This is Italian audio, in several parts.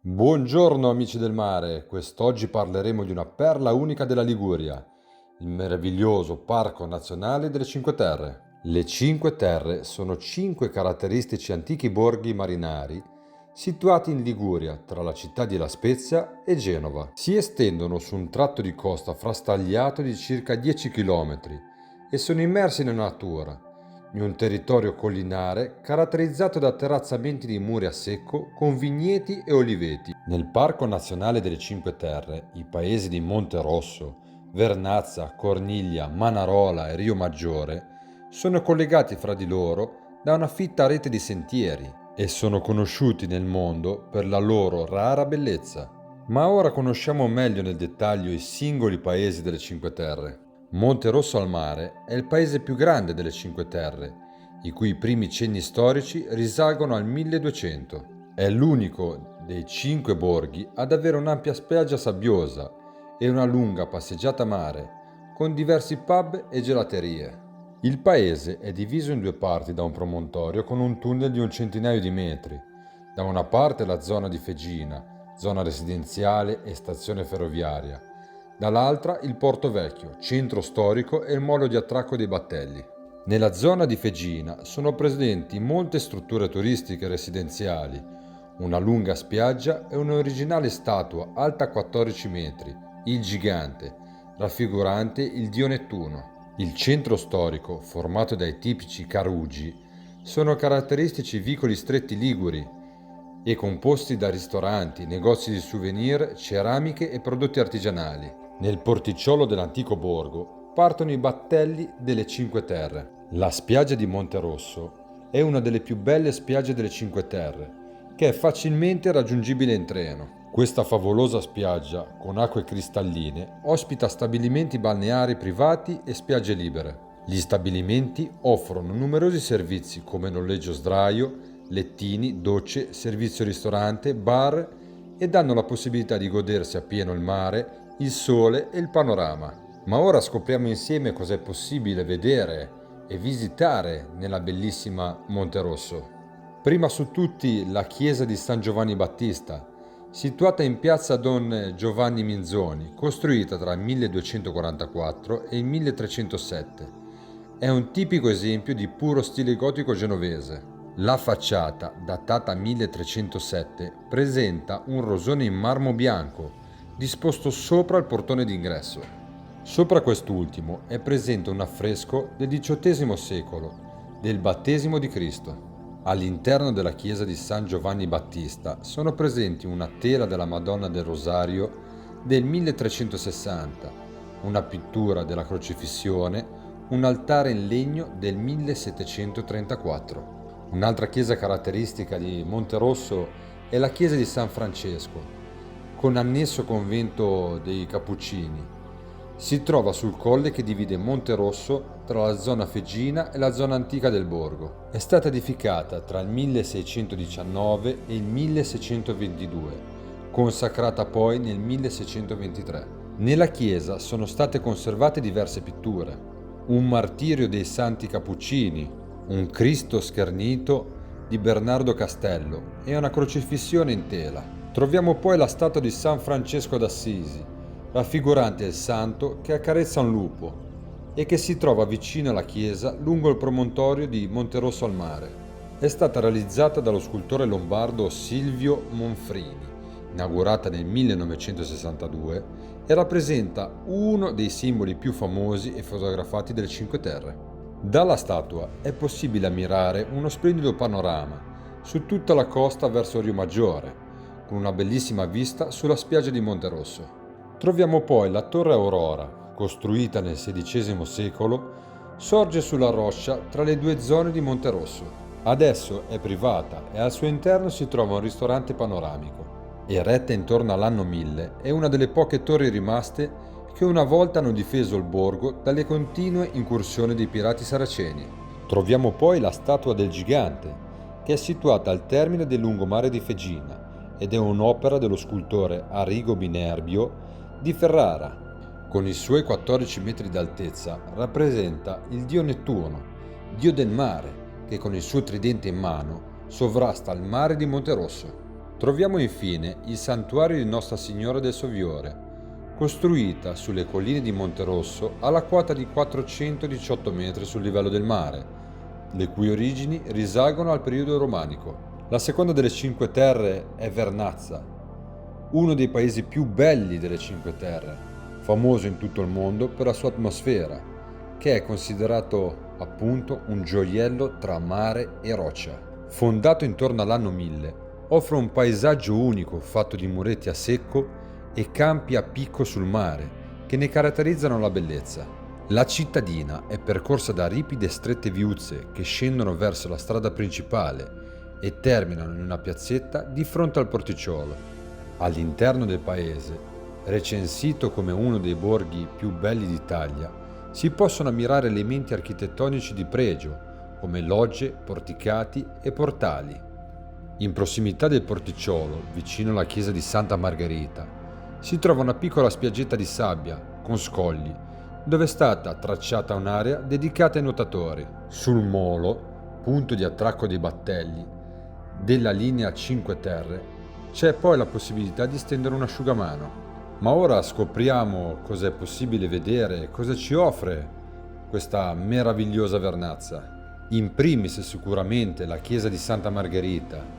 Buongiorno amici del mare, quest'oggi parleremo di una perla unica della Liguria, il meraviglioso Parco Nazionale delle Cinque Terre. Le Cinque Terre sono cinque caratteristici antichi borghi marinari situati in Liguria tra la città di La Spezia e Genova. Si estendono su un tratto di costa frastagliato di circa 10 km e sono immersi nella natura in un territorio collinare caratterizzato da terrazzamenti di muri a secco con vigneti e oliveti. Nel Parco Nazionale delle Cinque Terre, i paesi di Monte Rosso, Vernazza, Corniglia, Manarola e Rio Maggiore sono collegati fra di loro da una fitta rete di sentieri e sono conosciuti nel mondo per la loro rara bellezza. Ma ora conosciamo meglio nel dettaglio i singoli paesi delle Cinque Terre. Monte Rosso al Mare è il paese più grande delle Cinque Terre, i cui primi cenni storici risalgono al 1200. È l'unico dei cinque borghi ad avere un'ampia spiaggia sabbiosa e una lunga passeggiata a mare, con diversi pub e gelaterie. Il paese è diviso in due parti da un promontorio con un tunnel di un centinaio di metri. Da una parte la zona di Fegina, zona residenziale e stazione ferroviaria, dall'altra il Porto Vecchio, centro storico e il molo di attracco dei battelli. Nella zona di Fegina sono presenti molte strutture turistiche e residenziali, una lunga spiaggia e un'originale statua alta 14 metri, il Gigante, raffigurante il dio Nettuno. Il centro storico, formato dai tipici carugi, sono caratteristici vicoli stretti liguri e composti da ristoranti, negozi di souvenir, ceramiche e prodotti artigianali. Nel porticciolo dell'antico borgo partono i battelli delle Cinque Terre. La spiaggia di Monte Rosso è una delle più belle spiagge delle Cinque Terre, che è facilmente raggiungibile in treno. Questa favolosa spiaggia, con acque cristalline, ospita stabilimenti balneari privati e spiagge libere. Gli stabilimenti offrono numerosi servizi come noleggio sdraio, lettini, docce, servizio ristorante, bar e danno la possibilità di godersi appieno il mare, il sole e il panorama. Ma ora scopriamo insieme cosa è possibile vedere e visitare nella bellissima Monte Rosso. Prima su tutti la chiesa di San Giovanni Battista, situata in piazza Don Giovanni Minzoni, costruita tra il 1244 e il 1307. È un tipico esempio di puro stile gotico genovese. La facciata, datata 1307, presenta un rosone in marmo bianco, disposto sopra il portone d'ingresso. Sopra quest'ultimo è presente un affresco del XVIII secolo, del battesimo di Cristo. All'interno della chiesa di San Giovanni Battista sono presenti una tela della Madonna del Rosario del 1360, una pittura della Crocifissione, un altare in legno del 1734. Un'altra chiesa caratteristica di Monterosso è la chiesa di San Francesco, con annesso convento dei Cappuccini. Si trova sul colle che divide Monterosso tra la zona Fegina e la zona antica del borgo. È stata edificata tra il 1619 e il 1622, consacrata poi nel 1623. Nella chiesa sono state conservate diverse pitture: un martirio dei Santi Cappuccini, un Cristo schernito di Bernardo Castello e una crocifissione in tela. Troviamo poi la statua di San Francesco d'Assisi, raffigurante il santo che accarezza un lupo e che si trova vicino alla chiesa lungo il promontorio di Monterosso al Mare. È stata realizzata dallo scultore lombardo Silvio Monfrini, inaugurata nel 1962, e rappresenta uno dei simboli più famosi e fotografati delle Cinque Terre. Dalla statua è possibile ammirare uno splendido panorama su tutta la costa verso Rio Maggiore, con una bellissima vista sulla spiaggia di Monterosso. Troviamo poi la Torre Aurora, costruita nel XVI secolo, sorge sulla roccia tra le due zone di Monterosso. Adesso è privata e al suo interno si trova un ristorante panoramico. Eretta intorno all'anno 1000, è una delle poche torri rimaste che una volta hanno difeso il borgo dalle continue incursioni dei pirati saraceni. Troviamo poi la statua del Gigante, che è situata al termine del lungomare di Fegina ed è un'opera dello scultore Arrigo Minerbio di Ferrara. Con i suoi 14 metri d'altezza rappresenta il dio Nettuno, dio del mare, che con il suo tridente in mano sovrasta il mare di Monterosso. Troviamo infine il santuario di Nostra Signora del Soviore, costruita sulle colline di Monterosso alla quota di 418 metri sul livello del mare, le cui origini risalgono al periodo romanico. La seconda delle Cinque Terre è Vernazza, uno dei paesi più belli delle Cinque Terre, famoso in tutto il mondo per la sua atmosfera, che è considerato appunto un gioiello tra mare e roccia. Fondato intorno all'anno 1000, offre un paesaggio unico fatto di muretti a secco e campi a picco sul mare che ne caratterizzano la bellezza. La cittadina è percorsa da ripide e strette viuzze che scendono verso la strada principale e terminano in una piazzetta di fronte al porticciolo. All'interno del paese, recensito come uno dei borghi più belli d'Italia, si possono ammirare elementi architettonici di pregio come logge, porticati e portali. In prossimità del porticciolo, vicino alla chiesa di Santa Margherita, si trova una piccola spiaggetta di sabbia con scogli, dove è stata tracciata un'area dedicata ai nuotatori. Sul molo, punto di attracco dei battelli, della linea Cinque Terre, c'è poi la possibilità di stendere un asciugamano. Ma ora scopriamo cosa è possibile vedere, cosa ci offre questa meravigliosa Vernazza. In primis sicuramente la chiesa di Santa Margherita,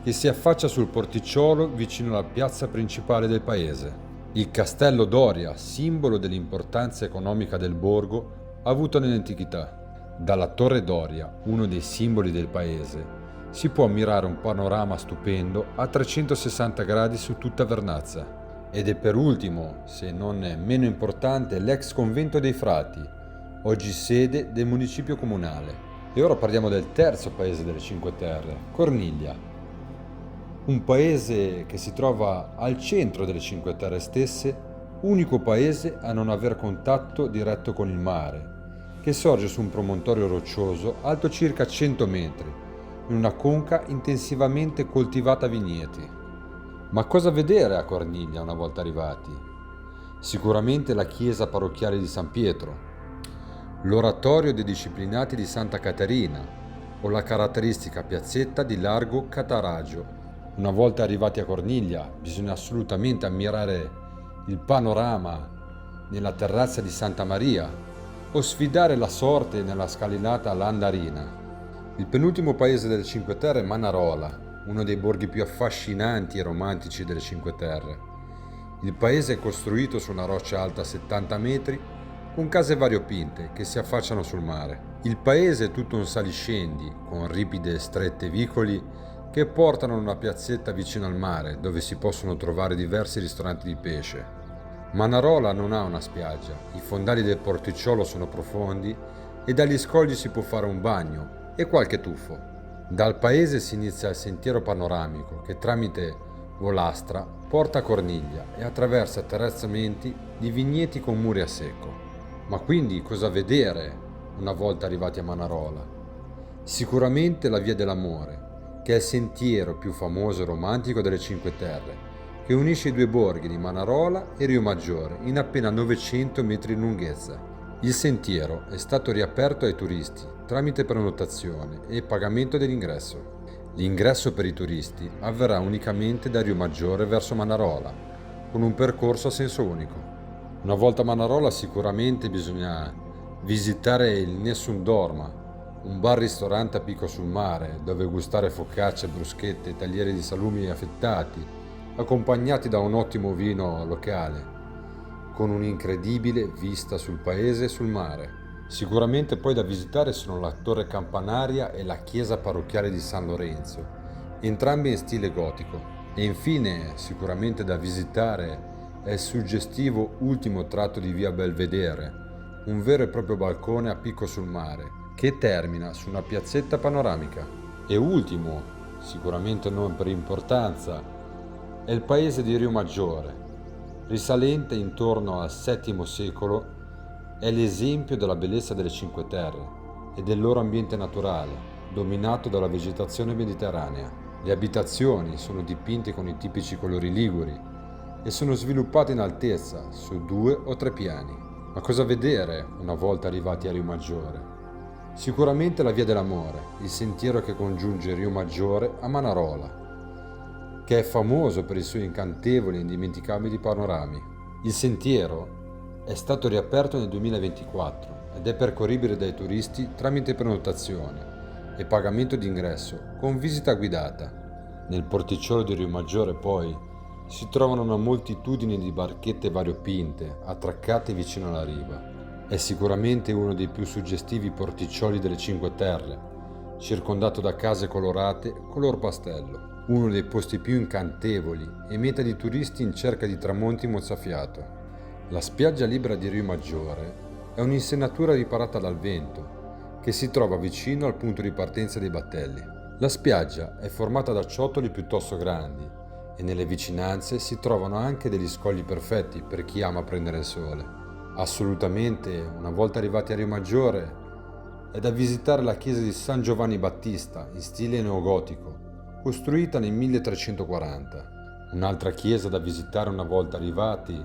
che si affaccia sul porticciolo vicino alla piazza principale del paese. Il castello Doria, simbolo dell'importanza economica del borgo, avuto nell'antichità. Dalla torre Doria, uno dei simboli del paese, si può ammirare un panorama stupendo a 360 gradi su tutta Vernazza. Ed è per ultimo, se non meno importante, l'ex convento dei frati, oggi sede del municipio comunale. E ora parliamo del terzo paese delle Cinque Terre, Corniglia. Un paese che si trova al centro delle Cinque Terre stesse, unico paese a non aver contatto diretto con il mare, che sorge su un promontorio roccioso alto circa 100 metri, in una conca intensivamente coltivata a vigneti. Ma cosa vedere a Corniglia una volta arrivati? Sicuramente la chiesa parrocchiale di San Pietro, l'oratorio dei disciplinati di Santa Caterina o la caratteristica piazzetta di Largo Cataragio. Una volta arrivati a Corniglia bisogna assolutamente ammirare il panorama nella terrazza di Santa Maria o sfidare la sorte nella scalinata Landarina. Il penultimo paese delle Cinque Terre è Manarola, uno dei borghi più affascinanti e romantici delle Cinque Terre. Il paese è costruito su una roccia alta 70 metri con case variopinte che si affacciano sul mare. Il paese è tutto un saliscendi con ripide e strette vicoli che portano a una piazzetta vicino al mare dove si possono trovare diversi ristoranti di pesce. Manarola non ha una spiaggia, i fondali del porticciolo sono profondi e dagli scogli si può fare un bagno e qualche tuffo. Dal paese si inizia il sentiero panoramico che tramite Volastra porta a Corniglia e attraversa terrazzamenti di vigneti con muri a secco. Ma quindi cosa vedere una volta arrivati a Manarola? Sicuramente la Via dell'Amore, che è il sentiero più famoso e romantico delle Cinque Terre, che unisce i due borghi di Manarola e Riomaggiore in appena 900 metri di lunghezza. Il sentiero è stato riaperto ai turisti tramite prenotazione e pagamento dell'ingresso. L'ingresso per i turisti avverrà unicamente da Riomaggiore verso Manarola, con un percorso a senso unico. Una volta a Manarola sicuramente bisogna visitare il Nessun Dorma, un bar-ristorante a picco sul mare, dove gustare focacce, bruschette e taglieri di salumi affettati, accompagnati da un ottimo vino locale, con un'incredibile vista sul paese e sul mare. Sicuramente poi da visitare sono la torre campanaria e la chiesa parrocchiale di San Lorenzo, entrambi in stile gotico. E infine, sicuramente da visitare è il suggestivo ultimo tratto di via Belvedere, un vero e proprio balcone a picco sul mare, che termina su una piazzetta panoramica. E ultimo, sicuramente non per importanza, è il paese di Riomaggiore, risalente intorno al VII secolo, è l'esempio della bellezza delle Cinque Terre e del loro ambiente naturale, dominato dalla vegetazione mediterranea. Le abitazioni sono dipinte con i tipici colori liguri e sono sviluppate in altezza, su 2 o 3 piani. Ma cosa vedere una volta arrivati a Riomaggiore? Sicuramente la Via dell'Amore, il sentiero che congiunge Riomaggiore a Manarola. che è famoso per i suoi incantevoli e indimenticabili panorami. Il sentiero è stato riaperto nel 2024 ed è percorribile dai turisti tramite prenotazione e pagamento d'ingresso con visita guidata. Nel porticciolo di Riomaggiore poi si trovano una moltitudine di barchette variopinte attraccate vicino alla riva. È sicuramente uno dei più suggestivi porticcioli delle Cinque Terre, circondato da case colorate color pastello. Uno dei posti più incantevoli e meta di turisti in cerca di tramonti mozzafiato. La spiaggia libera di Riomaggiore è un'insenatura riparata dal vento che si trova vicino al punto di partenza dei battelli. La spiaggia è formata da ciottoli piuttosto grandi e nelle vicinanze si trovano anche degli scogli perfetti per chi ama prendere il sole. Assolutamente, una volta arrivati a Riomaggiore, è da visitare la chiesa di San Giovanni Battista in stile neogotico, costruita nel 1340. Un'altra chiesa da visitare una volta arrivati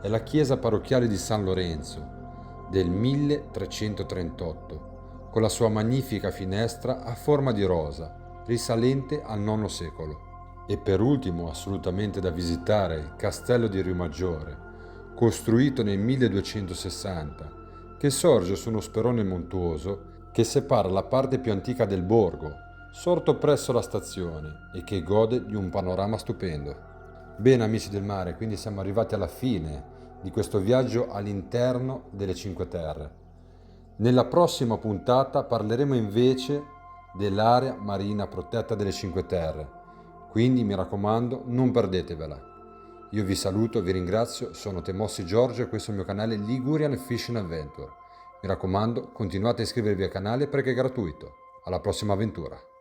è la chiesa parrocchiale di San Lorenzo del 1338, con la sua magnifica finestra a forma di rosa, risalente al IX secolo. E per ultimo, assolutamente da visitare, il castello di Riomaggiore, costruito nel 1260, che sorge su uno sperone montuoso che separa la parte più antica del borgo, sorto presso la stazione e che gode di un panorama stupendo. Bene amici del mare, quindi siamo arrivati alla fine di questo viaggio all'interno delle Cinque Terre. Nella prossima puntata parleremo invece dell'area marina protetta delle Cinque Terre, quindi mi raccomando non perdetevela. Io vi saluto e vi ringrazio, sono Temossi Giorgio e questo è il mio canale Ligurian Fishing Adventure. Mi raccomando, continuate a iscrivervi al canale perché è gratuito. Alla prossima avventura!